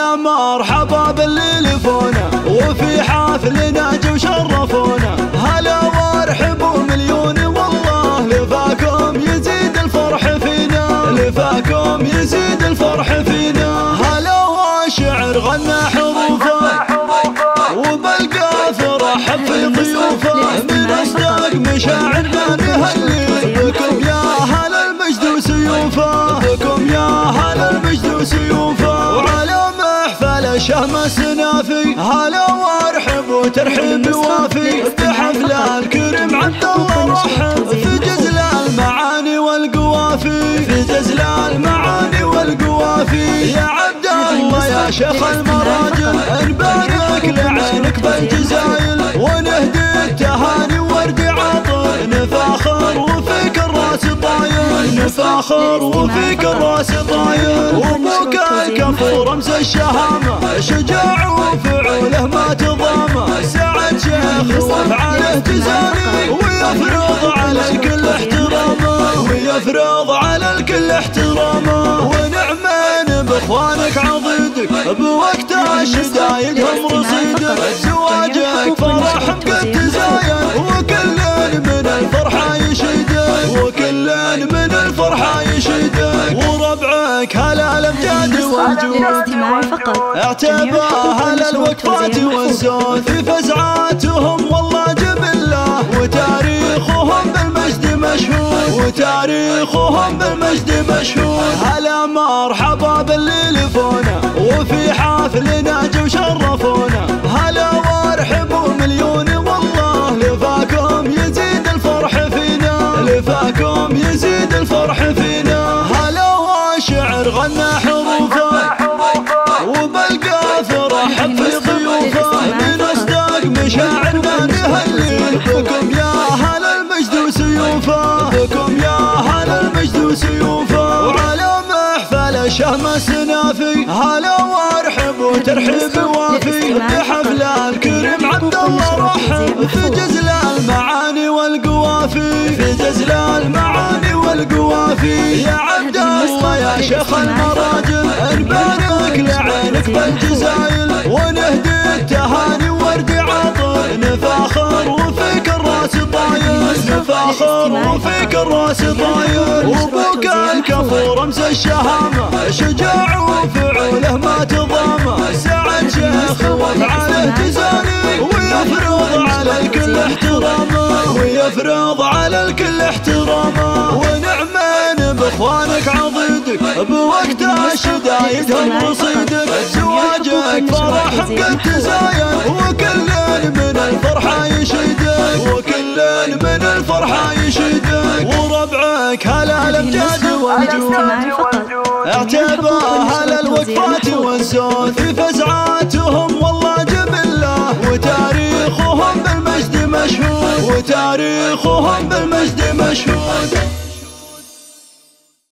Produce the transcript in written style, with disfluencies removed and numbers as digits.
هلا مرحبا باللي لفونا وفي حفلنا جو شرفونا. هلا وارحبوا مليون والله لفاكم يزيد الفرح فينا، لفاكم يزيد الفرح فينا. هلا وشعر غنى حروفه وبالقاف رحب في ضيوفه، من اصدق مشاعرنا نهلي بكم يا هل المجد وسيوفه، بكم يا هل المجد وسيوفه. وعلى محفل الشهم سنافي هلا وارحب وترحيب وافي، بحفل الكريم عبد الله رحب في جزل المعاني والقوافي، في جزل المعاني والقوافي. يا عبد الله يا شيخ المراجل نبارك لعينك بالجزايل ونهدي التهاني ورد عطر، نفاخر وفيك الراس طايل، نفاخر وفيك الراس طايل. وابوك الكفو رمز الشهامة شجاع وفعوله ما تضامه، سعد شيخ وافعاله تزاني ويفرض على الكل احترامه، ويفرض على الكل احترامه. ونعمين باخوانك عضيدك بوقت الشدايد هم رصيدك، زواجك فرح قد تزاين وكل من الفرحة يشيدك، وكل من الفرحة يشيدك. وربعك هلا الامجاد والجود اعتبى هلا الوقفات والزود، في فزعاتهم والله جبله وتاريخهم بالمجد مشهود، وتاريخهم بالمجد مشهود. هلا مرحبا باللي لفونا وفي حفلنا جو شرفونا. هلا وارحبوا مليون والله لفاكم يزيد الفرح فينا، لفاكم يزيد الفرح فينا. هلا وشعر غنى حروفه وبالقاف رحب في ضيوفه، من اصدق مشاعرنا نهلي بكم يا هل المجد وسيوفه، بكم يا هل المجد وسيوفه. وعلى محفل الشهم سنافي هلا وارحب وترحيب وافي، بحفل الكريم عبد الله رحب في جزل المعاني والقوافي، في جزل المعاني والقوافي. يا عبد الله يا شيخ المراجل نبارك لعينك بالجزايل ونهدي التهاني ورد عطر، نفاخر وفيك الراس طايل، نفاخر وفيك الراس طايل. وابوك الكفو رمز الشهامة شجاع وفعوله ما تضامه، سعد شيخ وافعاله تزاني ويفرض على الكل احترامه، ويفرض على الكل احترامه. ونعمين باخوانك عضيدك بوقت الشدايد هم رصيدك، زواجك فرح قد تزاين وكل من الفرحة يشيدك، وكل من الفرحة يشيدك. وربعك هلا الامجاد والجود اعتبى هلا الوقفات والزود، في فزعاتهم والله جبله وتاريخهم بالمجد مشهود، وتاريخهم بالمجد